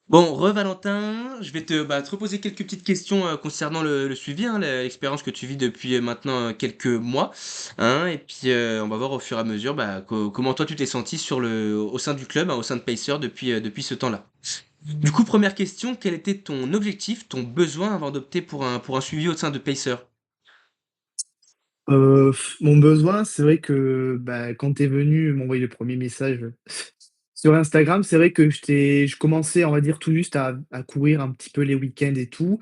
Bon, Valentin, je vais te reposer quelques petites questions concernant le suivi, hein, l'expérience que tu vis depuis maintenant quelques mois, hein, et puis on va voir au fur et à mesure comment toi tu t'es senti au sein du club, hein, au sein de Pacer depuis ce temps-là. Du coup, première question, quel était ton objectif, ton besoin avant d'opter pour un suivi au sein de Pacer? Mon besoin, c'est vrai que, bah, quand tu es venu m'envoyer le premier message, sur Instagram, c'est vrai que je commençais, on va dire, tout juste à courir un petit peu les week-ends et tout,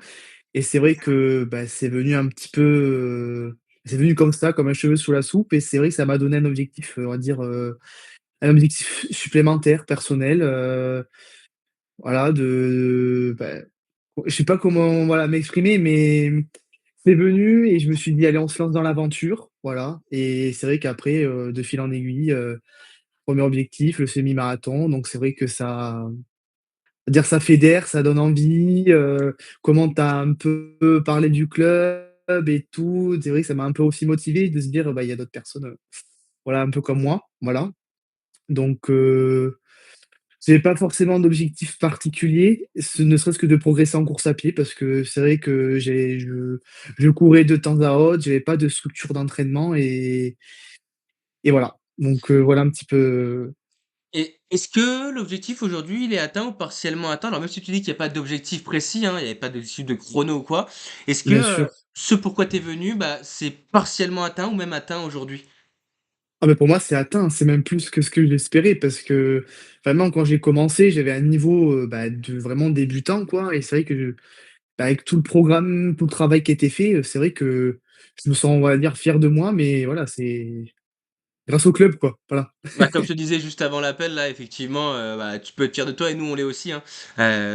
et c'est vrai que, bah, c'est venu un petit peu, c'est venu comme ça, comme un cheveu sous la soupe, et c'est vrai que ça m'a donné un objectif, on va dire, un objectif supplémentaire personnel, voilà, bah, je sais pas comment, voilà, m'exprimer, mais c'est venu et je me suis dit: «Allez, on se lance dans l'aventure», voilà, et c'est vrai qu'après, de fil en aiguille, 1er objectif, le semi-marathon, donc c'est vrai que dire ça fédère, ça donne envie, comment tu as un peu parlé du club et tout, c'est vrai que ça m'a un peu aussi motivé de se dire: «Bah, il y a d'autres personnes, voilà, un peu comme moi», voilà, donc j'ai pas forcément d'objectif particulier, ne serait-ce que de progresser en course à pied parce que c'est vrai que je courais de temps à autre, j'avais pas de structure d'entraînement et voilà. Donc voilà un petit peu. Et est-ce que l'objectif aujourd'hui, il est atteint ou partiellement atteint? Alors même si tu dis qu'il n'y a pas d'objectif précis, hein, il n'y avait pas d'objectif de chrono ou quoi, est-ce que Bien sûr. ce pourquoi tu es venu, c'est partiellement atteint ou même atteint aujourd'hui? Ah mais pour moi, c'est atteint, c'est même plus que ce que j'espérais parce que vraiment quand j'ai commencé, j'avais un niveau, bah, de vraiment débutant quoi, et c'est vrai que, bah, avec tout le programme, tout le travail qui a été fait, c'est vrai que je me sens, on va dire, fier de moi, mais voilà, c'est grâce au club quoi, voilà. Comme je te disais juste avant l'appel, là, effectivement, tu peux être fier de toi et nous, on l'est aussi, hein.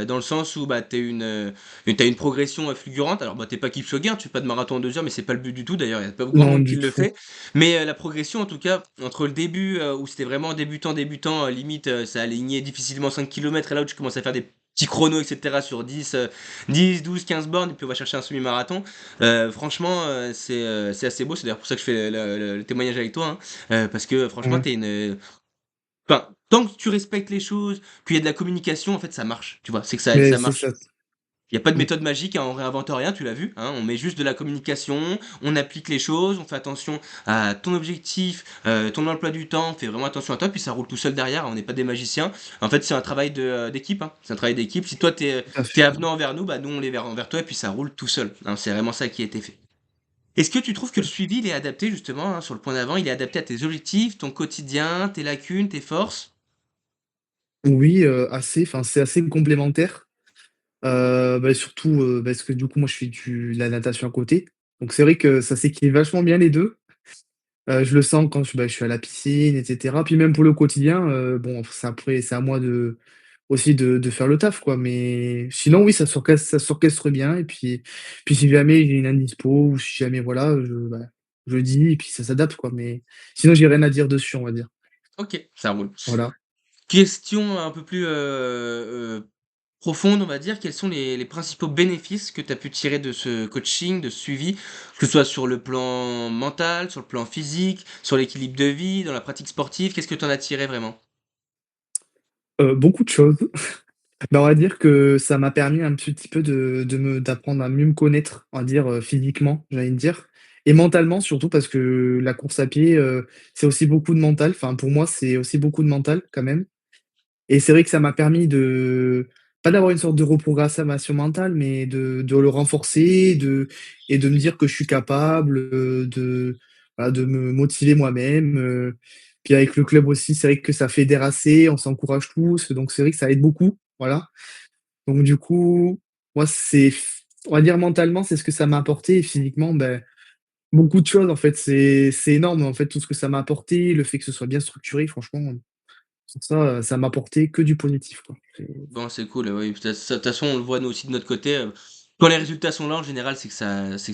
Dans le sens où t'as une progression fulgurante. Alors, t'es pas Kipchoge, hein, tu fais pas de marathon en 2 heures, mais c'est pas le but du tout. D'ailleurs, il y a pas grand Non, monde qui du le tout. fait. Mais la progression, en tout cas, entre le début où c'était vraiment débutant, limite, ça alignait difficilement 5 kilomètres, et là où tu commences à faire des petits chronos, etc., sur 10, 12, 15 bornes, et puis on va chercher un semi-marathon. Franchement, c'est assez beau. C'est d'ailleurs pour ça que je fais le témoignage avec toi, hein. Parce que franchement, Ouais. t'es une. Enfin, tant que tu respectes les choses, qu'il y a de la communication, en fait, ça marche. Tu vois, c'est que Mais ça c'est marche. ça. Il n'y a pas de Mmh. méthode magique, hein, on réinvente rien, tu l'as vu, hein, on met juste de la communication, on applique les choses, on fait attention à ton objectif, ton emploi du temps, on fait vraiment attention à toi, puis ça roule tout seul derrière, on n'est pas des magiciens. En fait, c'est un travail d'équipe, hein, c'est un travail d'équipe. Si toi, Tout à t'es fait. avenant envers nous, nous, on est envers toi, et puis ça roule tout seul, hein, c'est vraiment ça qui a été fait. Est-ce que tu trouves que le suivi, il est adapté, justement, hein, sur le point d'avant, il est adapté à tes objectifs, ton quotidien, tes lacunes, tes forces? Oui, assez, enfin, c'est assez complémentaire. Bah, surtout, parce que du coup, moi, je fais de la natation à côté. Donc c'est vrai que ça s'équilibre vachement bien les 2. Je le sens quand je suis à la piscine et cetera. Puis même pour le quotidien, bon, c'est après c'est à moi aussi de faire le taf, quoi. Mais sinon, oui, ça s'orchestre bien et puis si jamais j'ai une indispo ou si jamais, voilà, je dis et puis ça s'adapte, quoi. Mais sinon, j'ai rien à dire dessus, on va dire. Ok, ça roule. Voilà. Question un peu plus profonde, on va dire. Quels sont les principaux bénéfices que tu as pu tirer de ce coaching, de ce suivi, que ce soit sur le plan mental, sur le plan physique, sur l'équilibre de vie, dans la pratique sportive? Qu'est-ce que tu en as tiré vraiment? Beaucoup de choses. Bah, on va dire que ça m'a permis un petit peu d'apprendre à mieux me connaître, on va dire, physiquement, j'allais dire, et mentalement surtout parce que la course à pied, c'est aussi beaucoup de mental. Enfin, pour moi, c'est aussi beaucoup de mental quand même, et c'est vrai que ça m'a permis de pas d'avoir une sorte de reprogrammation mentale, mais de le renforcer, et de me dire que je suis capable, voilà, de me motiver moi-même, puis avec le club aussi, c'est vrai que ça fédère assez, on s'encourage tous, donc c'est vrai que ça aide beaucoup, voilà. Donc du coup, moi, on va dire mentalement, c'est ce que ça m'a apporté, et physiquement, ben, beaucoup de choses en fait. C'est énorme en fait tout ce que ça m'a apporté, le fait que ce soit bien structuré, franchement, sur ça, ça m'a apporté que du positif, quoi. Bon, c'est cool, oui. De toute façon, on le voit nous aussi de notre côté. Quand les résultats sont là, en général, c'est que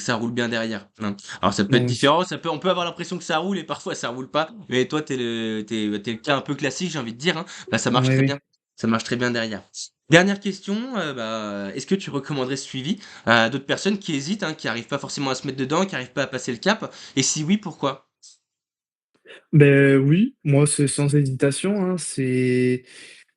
ça roule bien derrière, hein. Alors ça peut être Non, oui. différent, on peut avoir l'impression que ça roule et parfois ça roule pas. Mais toi, t'es le cas un peu classique, j'ai envie de dire, hein. Ça marche Oui, très oui. bien. Ça marche très bien derrière. Dernière question, est-ce que tu recommanderais ce suivi à d'autres personnes qui hésitent, hein, qui arrivent pas forcément à se mettre dedans, qui arrivent pas à passer le cap? Et si oui, pourquoi? Ben oui, moi, c'est sans hésitation, hein, c'est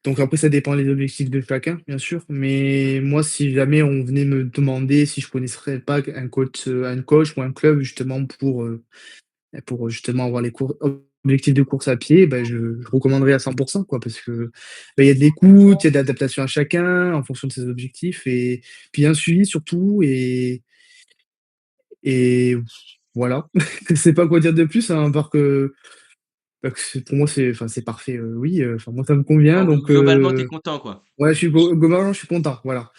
Donc après ça dépend les objectifs de chacun, bien sûr, mais moi, si jamais on venait me demander si je connaisserais pas un coach ou un club justement pour justement avoir les cours objectifs de course à pied, bah, je recommanderais à 100 quoi, parce que, bah, il y a de l'écoute, il y a de l'adaptation à chacun en fonction de ses objectifs et puis un suivi surtout et voilà. Je sais pas quoi dire de plus, hein, à part que, bah, que c'est pour moi, c'est parfait, oui, enfin moi ça me convient Bon, donc globalement, tu es content, quoi. ouais, je suis globalement, je suis content, voilà.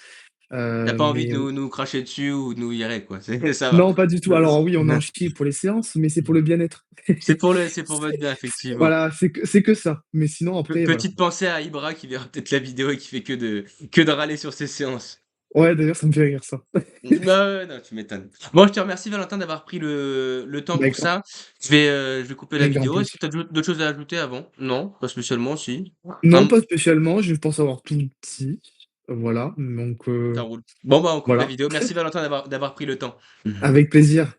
Tu as pas envie Mais de nous cracher dessus ou de nous virer, quoi. C'est ça va. non, pas du tout. Alors oui, on en chie pour les séances, mais c'est pour le bien-être. C'est pour votre bien, effectivement. Voilà, c'est que ça. Mais sinon après, voilà. Petite pensée à Ibra qui verra peut-être la vidéo et qui fait que de râler sur ses séances. Ouais, d'ailleurs, ça me fait rire ça. Bah, ouais, non, tu m'étonnes. Bon, je te remercie Valentin d'avoir pris le temps pour Avec ça. Je vais couper la avec grand vidéo. Est-ce plaisir. que tu as d'autres choses à ajouter avant? Non? Pas spécialement, si? Non, Un pas spécialement, je pense avoir tout dit. Voilà, donc ça roule. Bon, bah, on coupe la voilà. vidéo. Merci Valentin d'avoir pris le temps. Avec plaisir.